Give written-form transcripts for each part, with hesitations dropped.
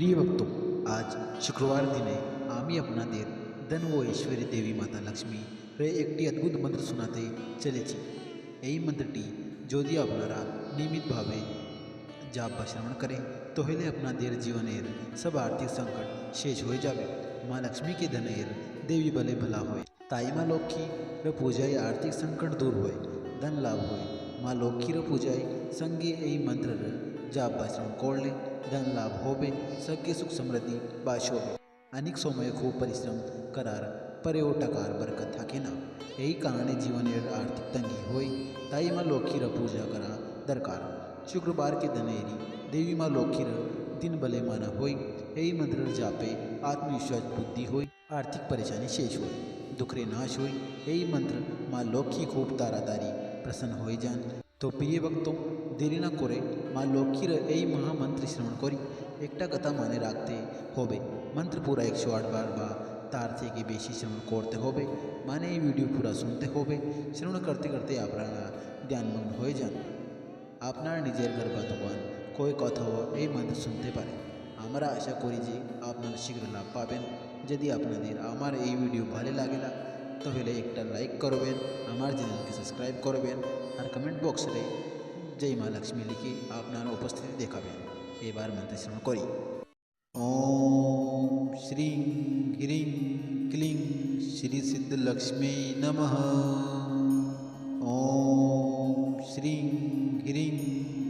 প্রিয় ভক্ত, আজ শুক্রবার দিনে আমি আপনাদের ধন ও ঐশ্বরী দেবী মাতা লক্ষ্মী একটি অদ্ভুত মন্ত্র শোনাতে চলেছি। এই মন্ত্রটি যদি আপনারা নিয়মিতভাবে জাপ বা শ্রবণ করেন তাহলে আপনাদের জীবনের সব আর্থিক সংকট শেষ হয়ে যাবে। মা লক্ষ্মীকে ধনের দেবী বলে বলা হয়, তাই মা লক্ষ্মীর পূজায় আর্থিক সংকট দূর হয়, ধন লাভ হয়। মা লক্ষ্মীর পূজায় সঙ্গে এই মন্ত্রের জাপ বা শ্রবণ করলে ধন লাভ হবে, সঙ্গে সুখ সমৃদ্ধি বাস হবে। অনেক সময় খুব পরিশ্রম করার পরেও টাকার বরকত থাকে না, এই কারণে জীবনের আর্থিক তঙ্গি হয়। তাই মা লক্ষ্মীর পূজা করা দরকার। শুক্রবার के दिनेरी देवी माँ लक्ष्मीर दिन बले माना होय। এই মন্ত্রের জাপে আত্মবিশ্বাস বুদ্ধি হয়, আর্থিক পরেশানি শেষ হয়, দুঃখের নাশ হয়। এই মন্ত্র মা লক্ষ্মী খুব তাড়াতাড়ি প্রসন্ন হয়ে যান। তো প্রিয় ভক্ত, দেরি না করে মা লক্ষ্মীর এই মহামন্ত্র শ্রবণ করি। একটা কথা মনে রাখতে হবে, মন্ত্র পুরা 108 বার বা তার থেকে বেশি শ্রবণ করতে হবে, মানে এই ভিডিও পুরা শুনতে হবে। শ্রবণ করতে করতে আপনারা ধ্যানমগ্ন হয়ে যান। আপনার নিজের ঘর বা দোকান কই কোথাও এই মন্ত্র শুনতে পারেন। আমরা আশা করি যে আপনারা শীঘ্র লাভ পাবেন। যদি আপনাদের আমার এই ভিডিও ভালো লাগে তাহলে একটা লাইক করবেন, আমার চ্যানেলকে সাবস্ক্রাইব করবেন আর কমেন্ট বক্সে জয় মা লক্ষ্মী লিখে আপনার উপস্থিতি দেখাবেন। এবার মন্ত্র শ্রবণ করি। ওম শ্রীং হ্রিং ক্লিং শ্রী সিদ্ধ লক্ষ্মী নমঃ। ओम श्रीं ह्रीं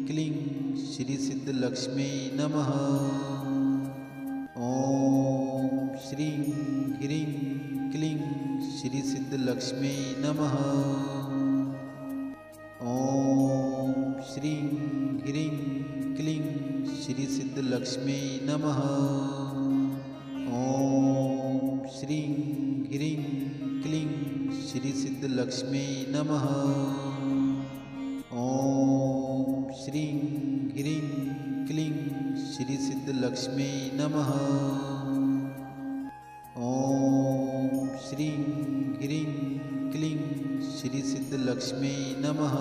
क्लीं श्री सिद्ध लक्ष्मी नमः। ओम श्रीं ह्रीं क्लीं श्री सिद्ध लक्ष्मी नमः। ओम श्रीं ह्रीं क्लीं श्री सिद्ध लक्ष्मी नमः। ओम श्रीं ह्रीं क्लीं श्री सिद्ध लक्ष्मी नमः। ओम श्रीं ह्रीं क्लीं श्री सिद्ध लक्ष्मी नमः। ओम श्रीं ह्रीं क्लीं श्री सिद्ध लक्ष्मी नमः।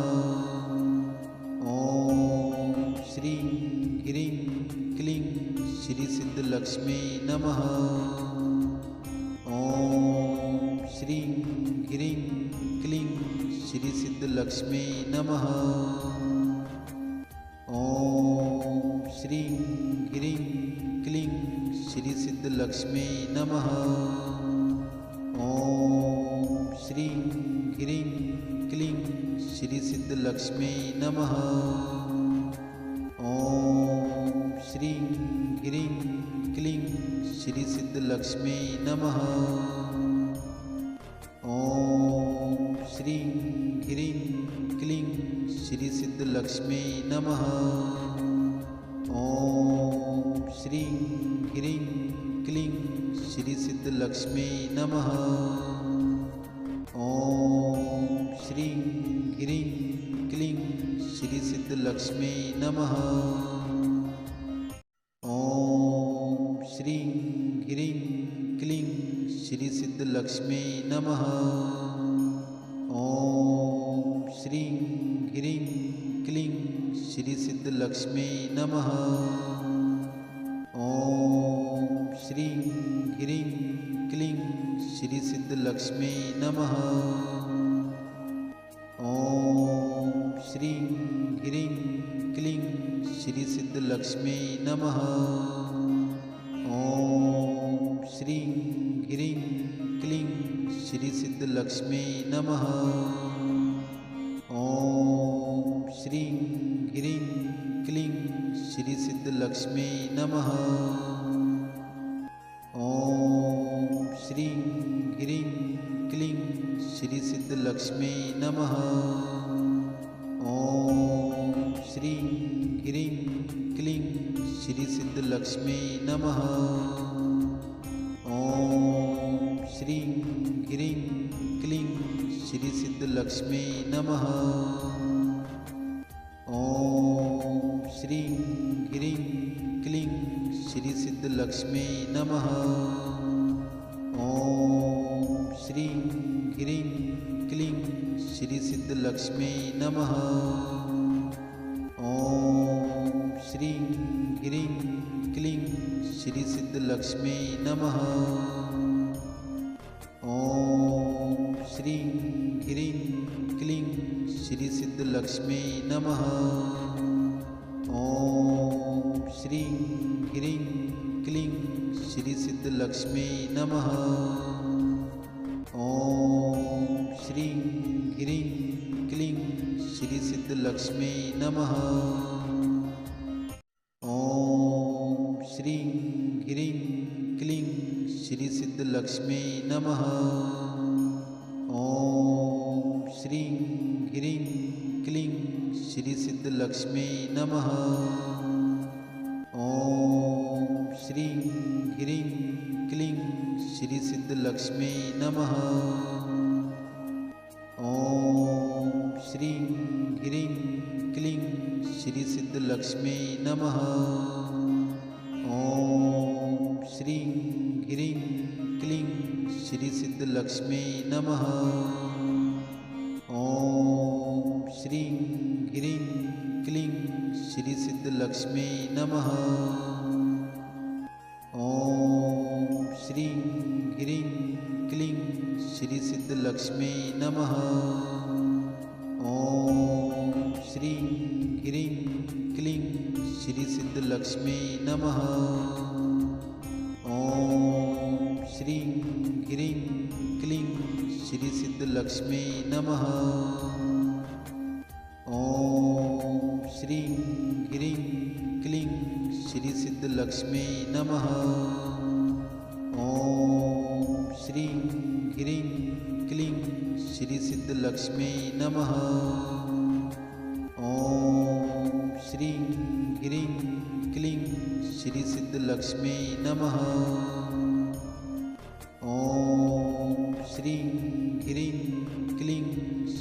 ओम श्रीं ह्रीं क्लीं श्री सिद्ध लक्ष्मी नमः। ओम श्रीं ह्रीं क्लीं श्री सिद्ध लक्ष्मी नमः। ओम श्रीं ह्रीं क्लीं श्री सिद्ध लक्ष्मी नमः। ओम श्रीं ह्रीं क्लीं श्री सिद्ध लक्ष्मी नमः। ओम श्रीं ह्रीं क्लीं श्री सिद्ध लक्ष्मी नमः। ओम श्रीं ह्रीं क्लीं श्री सिद्ध लक्ष्मी नमः। ओम श्रीं ह्रीं क्लीं श्री सिद्ध लक्ष्मी नमः। ओम श्रीं ह्रीं क्लीं श्री सिद्ध लक्ष्मी नमः। ओम श्रीं ह्रीं क्लीं श्री सिद्ध लक्ष्मी नमः। ओम श्रीं ह्रीं क्लीं श्री सिद्ध लक्ष्मी नमः। ओम श्रीं ह्रीं क्लीं श्री सिद्ध लक्ष्मी नमः। ओम श्रीं ह्रीं क्लीं श्री सिद्ध लक्ष्मी नमः। ओम श्रीं ह्रीं क्लीं श्री सिद्ध लक्ष्मी नमः। ओम श्रीं ह्रीं क्लीं श्री सिद्ध लक्ष्मी नमः। ओम श्रीं ह्रीं क्लीं श्री सिद्ध लक्ष्मी नमः। ओम श्रीं ह्रीं क्लीं श्री सिद्ध लक्ष्मी नमः। ओम श्रीं ह्रीं क्लीं श्री सिद्ध लक्ष्मी नमः। ओम श्रीं ह्रीं क्लीं श्री सिद्ध लक्ष्मी नमः। ओम श्रीं ह्रीं क्लीं श्री सिद्ध लक्ष्मी नमः। ओम श्रीं ह्रीं क्लीं श्री सिद्धलक्ष्मी नमः। ओम श्रीं ह्रीं क्लीं श्री सिद्धलक्ष्मी नमः। ओम श्रीं ह्रीं क्लीं श्री सिद्धलक्ष्मी नमः। ओम श्रीं ह्रीं क्लीं श्री सिद्धलक्ष्मी नमः। ओम श्रीं ह्रीं क्लीं श्री सिद्धलक्ष्मी नमः। ओम श्रीं ह्रीं क्लीं श्री सिद्धलक्ष्मी नमः। ओम श्रीं ह्रीं क्लीं श्री सिद्धलक्ष्मी नमः। ओम श्रीं ह्रीं क्लीं श्री सिद्धलक्ष्मी नमः। ओम श्रीं ह्रीं क्लीं श्री सिद्धलक्ष्मी नमः। ओम श्रीं ह्रीं क्लीं श्री सिद्धलक्ष्मी नमः। ओम श्रीं ह्रीं क्लीं श्री सिद्धलक्ष्मी नमः। ओम श्रीं ह्रीं क्लीं श्री सिद्धलक्ष्मी नमः। ओम श्रीं ह्रीं क्लीं श्री सिद्धलक्ष्मी नमः। ओम श्रीं ह्रीं क्लीं श्री सिद्धलक्ष्मी नमः। ओम श्रीं ह्रीं क्लीं श्री सिद्धलक्ष्मी नमः। ओम श्रीं ह्रीं क्लीं श्री सिद्धलक्ष्मी नमः। ओम श्रीं ह्रीं क्लीं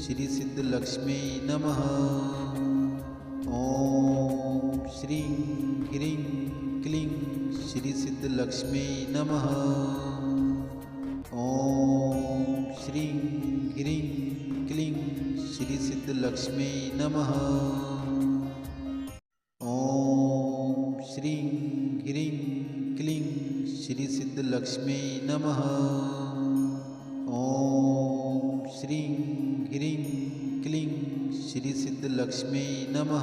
श्री सिद्धलक्ष्मी नमः। ओम श्रीं ह्रीं क्लीं श्री सिद्धलक्ष्मी नमः। ओम श्रीं ह्रीं क्लीं श्री सिद्धलक्ष्मी नमः। ओम श्रीं ह्रीं क्लीं श्री सिद्धलक्ष्मी नमः। ओम श्रीं ह्रीं क्लीं श्री सिद्धलक्ष्मी नमः।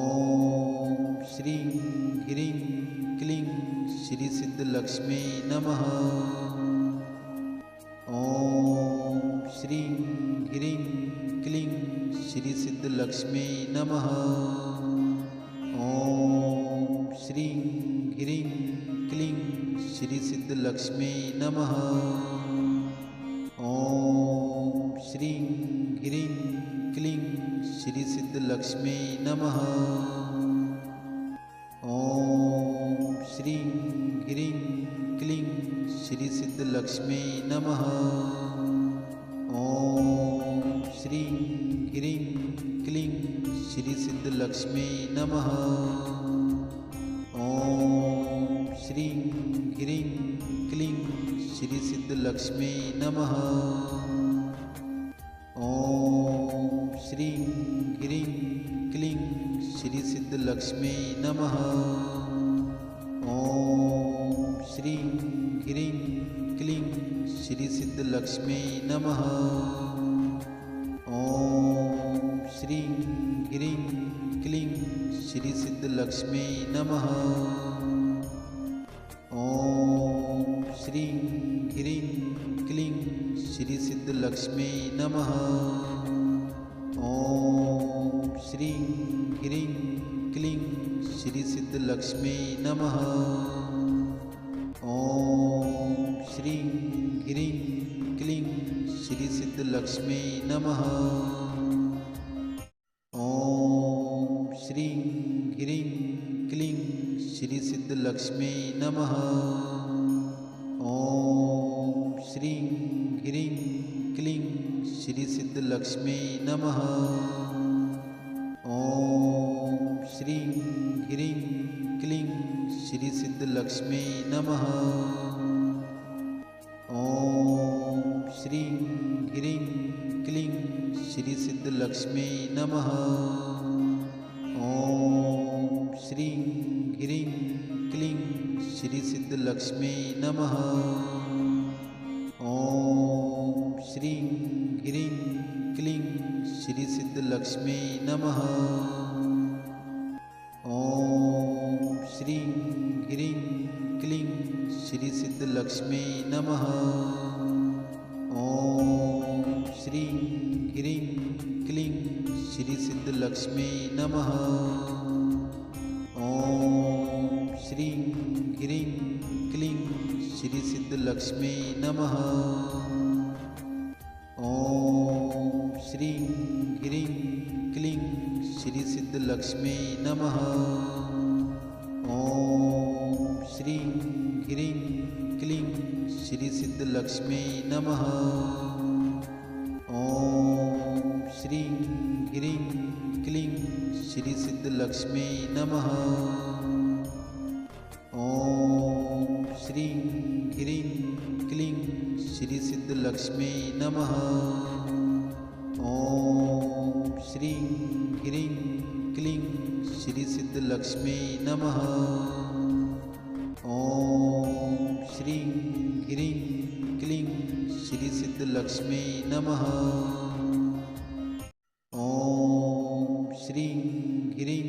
ओम श्रीं ह्रीं क्लीं श्री सिद्धलक्ष्मी नमः। ओम श्रीं ह्रीं क्लीं श्री सिद्धलक्ष्मी नमः। ओम श्रीं ह्रीं क्लीं श्री सिद्धलक्ष्मी नमः। ओम श्रीं ह्रीं क्लीं श्री सिद्धलक्ष्मी नमः। ओम श्रीं ह्रीं क्लीं श्री सिद्धलक्ष्मी नमः। ओम श्रीं ह्रीं क्लीं श्री सिद्धलक्ष्मी नमः। ओम श्रीं ह्रीं क्लीं श्री सिद्धलक्ष्मी नमः। ओम श्रीं ह्रीं क्लीं श्री सिद्धलक्ष्मी नमः। ओम श्रीं ह्रीं क्लीं श्री सिद्धलक्ष्मी नमः। ओम श्रीं ह्रीं क्लीं श्री सिद्धलक्ष्मी नमः। ओम श्रीं ह्रीं क्लीं श्री सिद्धलक्ष्मी नमः। ओम श्रीं ह्रीं क्लीं श्री सिद्धलक्ष्मी नमः। ओम श्रीं ह्रीं क्लीं श्री सिद्धलक्ष्मी नमः। ओम श्रीं ह्रीं क्लीं श्री सिद्धलक्ष्मी नमः। ओम श्रीं ह्रीं क्लीं श्री सिद्धलक्ष्मी नमः। ओम श्रीं ह्रीं क्लीं श्री सिद्धलक्ष्मी नमः। ओम श्रीं ह्रीं क्लीं श्री सिद्धलक्ष्मी नमः। ओम श्रीं ह्रीं श्री सिद्धलक्ष्मी नमः। ॐ श्रीं ह्रीं क्लीं श्री सिद्धलक्ष्मी नमः। ॐ श्रीं ह्रीं क्लीं श्री सिद्धलक्ष्मी नमः। ॐ श्रीं ह्रीं क्लीं श्री सिद्धलक्ष्मी नमः। ॐ श्रीं ह्रीं क्लीं श्री सिद्धलक्ष्मी नमः। ॐ श्रीं ह्रीं क्लीं श्री सिद्धलक्ष्मी नमः। ॐ श्रीं ह्रीं क्लीं श्री सिद्धलक्ष्मी नमः। ॐ श्रीं ह्रीं क्लीं श्री सिद्धलक्ष्मी नमः। ॐ श्रीं ह्रीं क्लीं श्री सिद्धलक्ष्मी नमः। ॐ श्रीं ह्रीं क्लीं श्री सिद्धलक्ष्मी नमः। ॐ श्रीं ह्रीं क्लीं श्री सिद्धलक्ष्मी नमः। ॐ श्रीं ह्रीं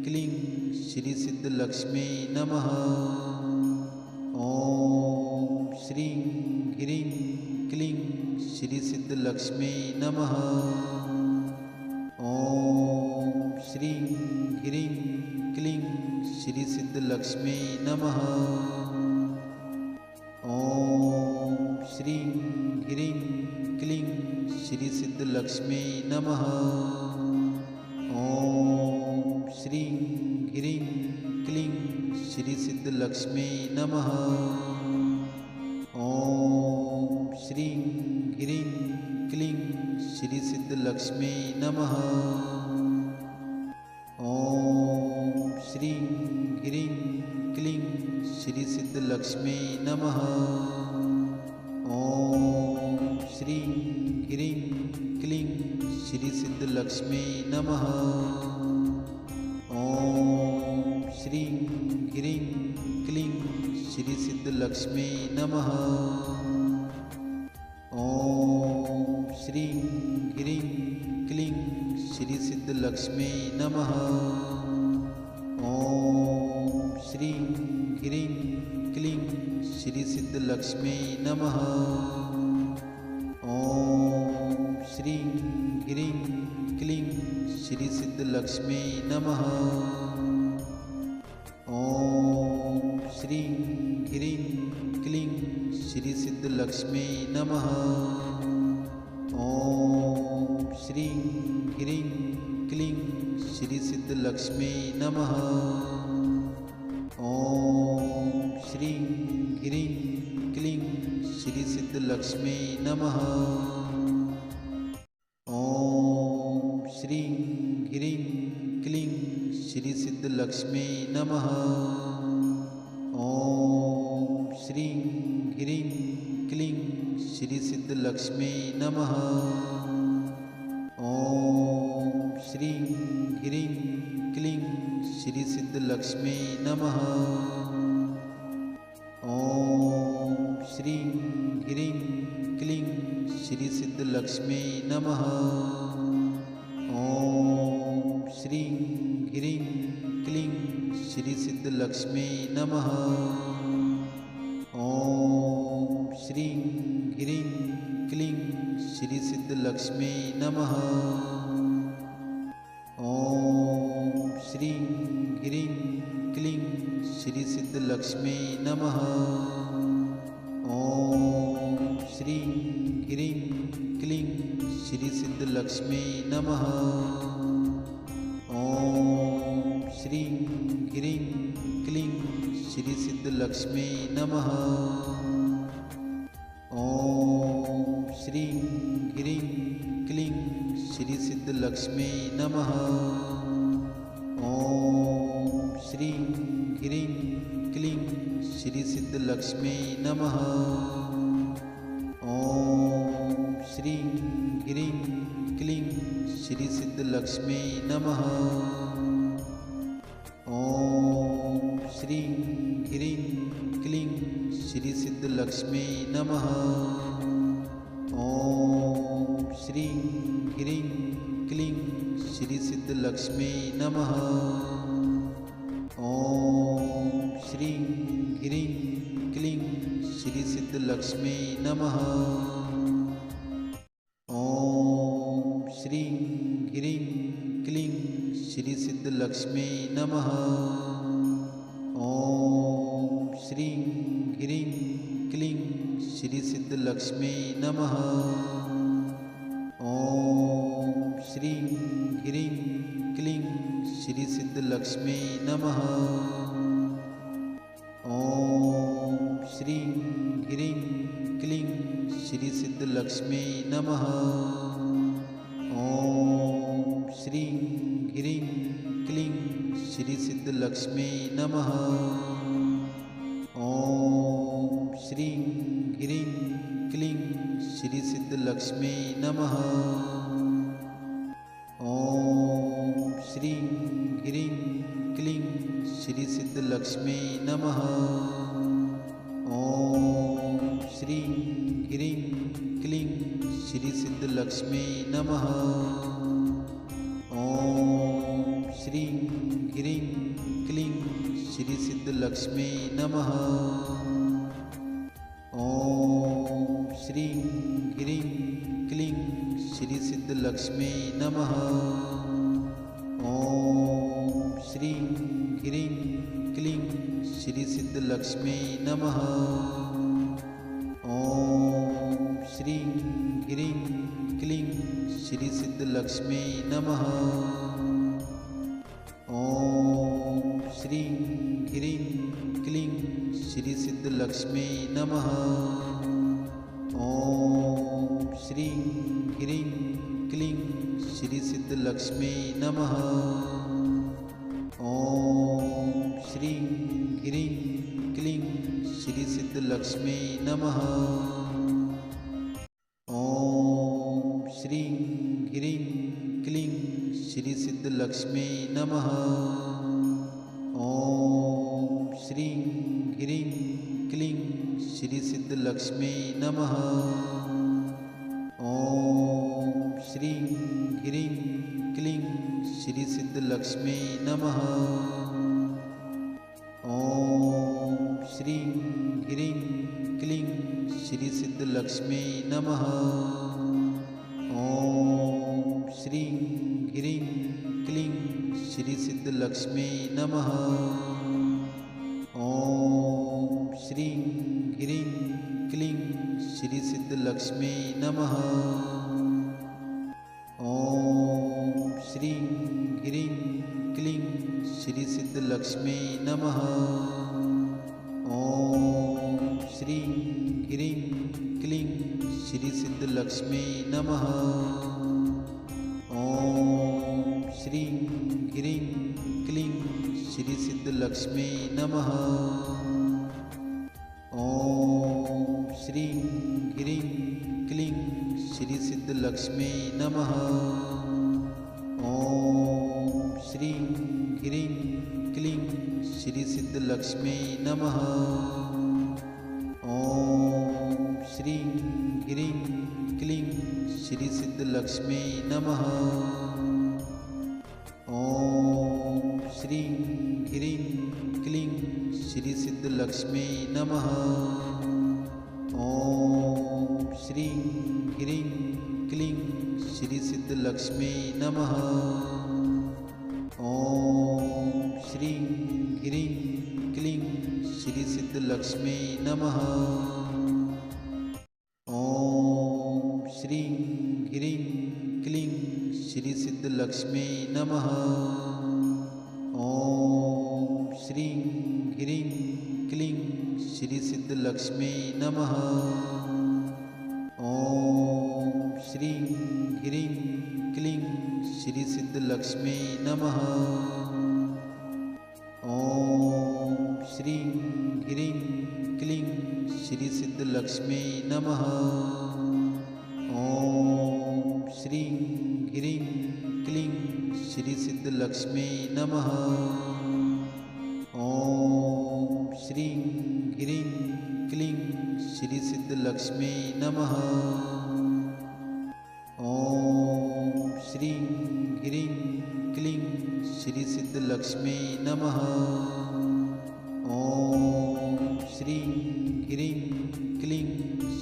क्लीं श्री सिद्धलक्ष्मी नमः। ॐ श्रीं ह्रीं क्लीं श्री सिद्धलक्ष्मी नमः। ॐ श्रीं ह्रीं क्लीं श्री सिद्धलक्ष्मी नमः। ॐ श्रीं ह्रीं क्लीं श्री सिद्धलक्ष्मी नमः। ॐ श्रीं ह्रीं क्लीं श्री सिद्धलक्ष्मी नमः। ॐ श्रीं ह्रीं क्लीं श्री सिद्धलक्ष्मी नमः। ॐ श्रीं ह्रीं क्लीं श्री सिद्धलक्ष्मी नमः। ॐ श्रीं ह्रीं क्लीं श्री सिद्धलक्ष्मी नमः। ॐ श्रीं ह्रीं क्लीं श्री सिद्धलक्ष्मी नमः। ॐ श्रीं ह्रीं क्लीं श्री सिद्धलक्ष्मी नमः। ॐ श्रीं ह्रीं क्लीं श्री सिद्धलक्ष्मी नमः। ॐ श्रीं ह्रीं क्लीं श्री सिद्धलक्ष्मी नमः। ॐ श्रीं ह्रीं क्लीं श्री सिद्धलक्ष्मी नमः। ॐ श्रीं ह्रीं क्लीं श्री सिद्धलक्ष्मी नमः। ॐ श्रीं ह्रीं क्लीं श्री सिद्धलक्ष्मी नमः। ॐ श्रीं ह्रीं क्लीं श्री सिद्धलक्ष्मी नमः। ॐ श्रीं ह्रीं क्लीं श्री सिद्धलक्ष्मी नमः। ॐ श्रीं ह्रीं क्लीं श्री सिद्धलक्ष्मी नमः। ॐ श्रीं ह्रीं क्लीं श्री सिद्धलक्ष्मी नमः। ॐ श्रीं ह्रीं क्लीं श्री सिद्धलक्ष्मी नमः। ॐ श्रीं ह्रीं क्लीं श्री सिद्धलक्ष्मी नमः। ॐ श्रीं ह्रीं क्लीं श्री सिद्धलक्ष्मी नमः। ॐ श्रीं ह्रीं क्लीं श्री सिद्धलक्ष्मी नमः। ॐ श्रीं ह्रीं क्लीं श्री सिद्धलक्ष्मी नमः। ॐ श्रीं ह्रीं क्लीं श्री सिद्धलक्ष्मी नमः। ॐ श्रीं ह्रीं क्लीं श्री सिद्धलक्ष्मी नमः। ॐ श्रीं ह्रीं क्लीं श्री सिद्धलक्ष्मी नमः। ॐ श्रीं ह्रीं क्लीं श्री सिद्धलक्ष्मी नमः। ॐ श्रीं ह्रीं क्लीं श्री सिद्धलक्ष्मी नमः। ॐ श्रीं ह्रीं क्लीं श्री सिद्धलक्ष्मी नमः। ॐ श्रीं ह्रीं क्लीं श्री सिद्धलक्ष्मी नमः। ॐ श्रीं ह्रीं क्लीं श्री सिद्धलक्ष्मी नमः। ॐ श्रीं ह्रीं क्लीं श्री सिद्धलक्ष्मी नमः। ॐ श्रीं ह्रीं क्लीं श्री सिद्धलक्ष्मी नमः। ॐ श्रीं ह्रीं क्लीं श्री सिद्धलक्ष्मी नमः। ॐ श्रीं ह्रीं क्लीं श्री सिद्धलक्ष्मी नमः। ॐ श्रीं ह्रीं क्लीं श्री सिद्धलक्ष्मी नमः। ॐ श्रीं ह्रीं क्लीं श्री सिद्धलक्ष्मी नमः। ॐ श्रीं ह्रीं क्लीं श्री सिद्धलक्ष्मी नमः। ॐ श्रीं ह्रीं क्लीं श्री सिद्धलक्ष्मी नमः। ॐ श्रीं ह्रीं क्लीं श्री सिद्धलक्ष्मी नमः। ॐ श्रीं ह्रीं क्लीं श्री सिद्धलक्ष्मी नमः। ॐ श्रीं ह्रीं क्लीं श्री सिद्धलक्ष्मी नमः। ॐ श्रीं ह्रीं क्लीं श्री सिद्धलक्ष्मी नमः। ॐ श्रीं ह्रीं क्लीं श्री सिद्धलक्ष्मी नमः। ॐ श्रीं ह्रीं क्लीं श्री सिद्धलक्ष्मी नमः। ॐ श्रीं ह्रीं क्लीं श्री सिद्धलक्ष्मी नमः। ॐ श्रीं ह्रीं क्लीं श्री सिद्धलक्ष्मी नमः। ॐ श्रीं ह्रीं क्लीं श्री सिद्धलक्ष्मी नमः। ॐ श्रीं ह्रीं क्लीं श्री सिद्धलक्ष्मी नमः। ॐ श्रीं ह्रीं क्लीं श्री सिद्धलक्ष्मी नमः। ॐ श्रीं ह्रीं क्लीं श्री सिद्धलक्ष्मी नमः। ॐ श्रीं ह्रीं क्लीं श्री सिद्धलक्ष्मी नमः। ॐ श्रीं ह्रीं क्लीं श्री सिद्धलक्ष्मी नमः। ॐ श्रीं ह्रीं क्लीं श्री सिद्धलक्ष्मी नमः। ॐ श्रीं ह्रीं क्लीं श्री सिद्धलक्ष्मी नमः। ॐ श्रीं ह्रीं क्लीं श्री सिद्धलक्ष्मी नमः। ॐ श्रीं ह्रीं क्लीं श्री सिद्धलक्ष्मी नमः। ॐ श्रीं ह्रीं क्लीं श्री सिद्धलक्ष्मी नमः। ॐ श्रीं ह्रीं क्लीं श्री सिद्धलक्ष्मी नमः। ॐ श्रीं ह्रीं क्लीं श्री सिद्धलक्ष्मी नमः। ॐ श्रीं ह्रीं क्लीं श्री सिद्धलक्ष्मी नमः। ॐ श्रीं ह्रीं क्लीं श्री सिद्धलक्ष्मी नमः। ॐ श्रीं ह्रीं क्लीं श्री सिद्धलक्ष्मी नमः। ॐ श्रीं ह्रीं क्लीं श्री सिद्धलक्ष्मी नमः। ॐ श्रीं ह्रीं श्री सिद्धलक्ष्मी नमः। ओम श्रीं ह्रीं क्लीं श्री सिद्धलक्ष्मी नमः। ओम श्रीं ह्रीं क्लीं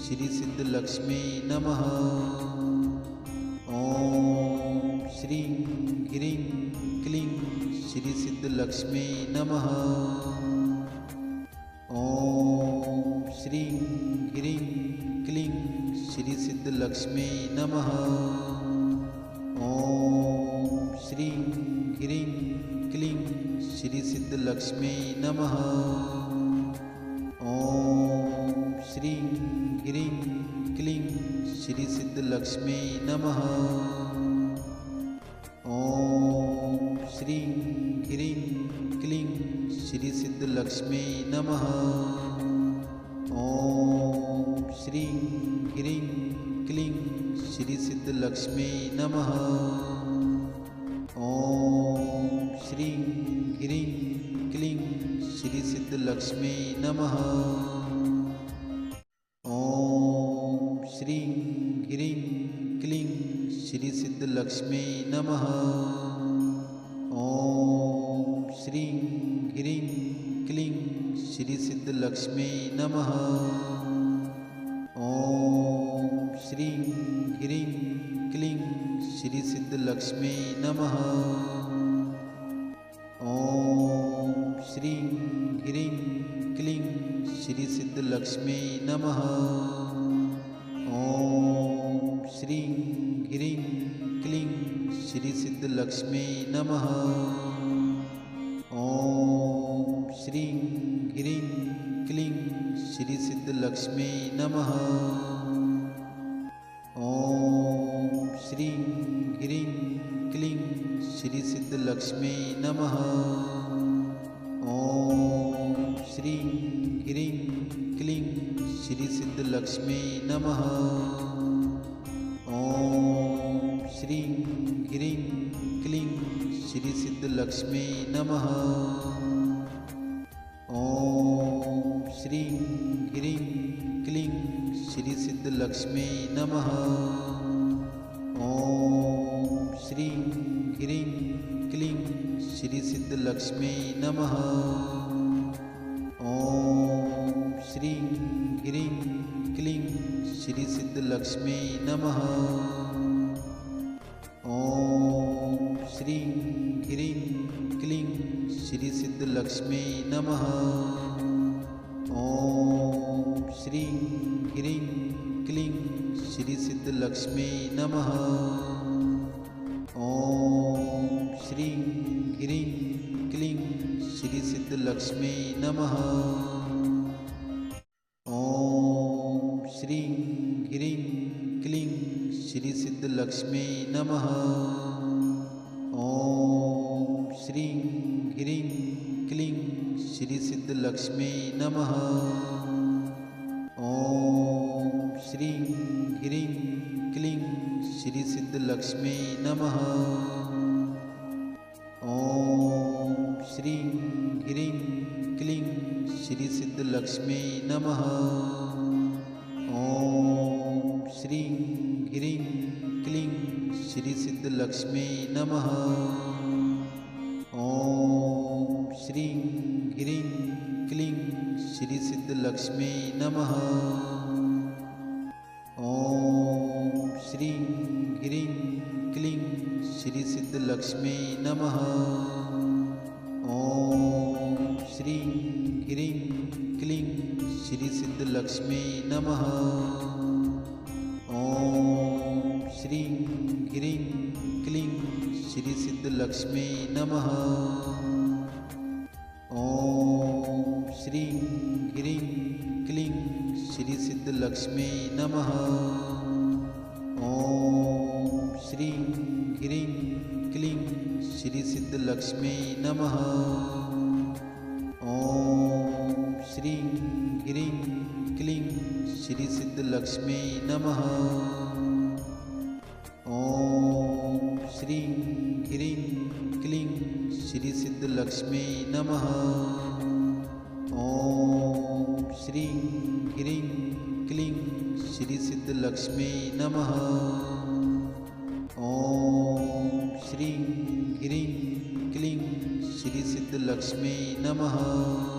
श्री सिद्धलक्ष्मी नमः। ओम श्रीं ह्रीं क्लीं श्री सिद्धलक्ष्मी नमः। ओम श्रीं ह्रीं क्लीं श्री सिद्धलक्ष्मी नमः। ओम श्रीं ह्रीं क्लीं श्री सिद्धलक्ष्मी नमः। ओम श्रीं ह्रीं क्लीं श्री सिद्धलक्ष्मी नमः। ओम श्रीं ह्रीं क्लीं श्री सिद्धलक्ष्मी नमः। ओम श्रीं ह्रीं क्लीं श्री सिद्धलक्ष्मी नमः। ओम श्रीं ह्रीं क्लीं श्री सिद्धलक्ष्मी नमः। ओम श्रीं ह्रीं क्लीं श्री सिद्धलक्ष्मी नमः। ओम श्रीं ह्रीं क्लीं श्री सिद्धलक्ष्मी नमः। ओम श्रीं ह्रीं क्लीं श्री सिद्धलक्ष्मी नमः। ओम श्रीं ह्रीं क्लीं श्री सिद्धलक्ष्मी नमः। ओम श्रीं ह्रीं क्लीं श्री सिद्धलक्ष्मी नमः। ओम श्रीं ह्रीं क्लीं श्री सिद्धलक्ष्मी नमः। ओम श्रीं ह्रीं क्लीं श्री सिद्धलक्ष्मी नमः। ओम श्रीं ह्रीं क्लीं श्री सिद्धलक्ष्मी नमः। ओम श्रीं ह्रीं क्लीं श्री सिद्धलक्ष्मी नमः। ओम श्रीं ह्रीं क्लीं श्री सिद्धलक्ष्मी नमः। ओम श्रीं ह्रीं क्लीं श्री सिद्धलक्ष्मी नमः। ओम श्रीं ह्रीं क्लीं श्री सिद्धलक्ष्मी नमः। ओम श्रीं ह्रीं क्लीं श्री सिद्धलक्ष्मी नमः। ओम श्रीं ह्रीं क्लीं श्री सिद्धलक्ष्मी नमः। ओम श्रीं ह्रीं क्लीं श्री सिद्धलक्ष्मी नमः। ओम श्रीं ह्रीं क्लीं श्री सिद्धलक्ष्मी नमः। ओम श्रीं ह्रीं क्लीं श्री सिद्धलक्ष्मी नमः। ओम श्रीं ह्रीं क्लीं श्री सिद्धलक्ष्मी नमः। ओम श्रीं ह्रीं क्लीं श्री सिद्धलक्ष्मी नमः। ओम श्रीं ह्रीं क्लीं श्री सिद्धलक्ष्मी नमः। ओम श्रीं ह्रीं क्लीं श्री सिद्धलक्ष्मी नमः। ओम श्रीं ह्रीं क्लीं श्री सिद्धलक्ष्मी नमः। ओम श्रीं ह्रीं क्लीं श्री सिद्धलक्ष्मी नमः। ओम श्रीं ह्रीं क्लीं श्री सिद्धलक्ष्मी नमः। ओम श्रीं ह्रीं क्लीं श्री सिद्धलक्ष्मी नमः। ओम श्रीं ह्रीं क्लीं श्री सिद्धलक्ष्मी नमः। ओम श्रीं ह्रीं क्लीं श्री सिद्धलक्ष्मी नमः। ओम श्रीं ह्रीं क्लीं श्री सिद्धलक्ष्मी नमः। ओम श्रीं ह्रीं क्लीं श्री सिद्धलक्ष्मी नमः। ओम श्रीं ह्रीं क्लीं श्री सिद्धलक्ष्मी नमः।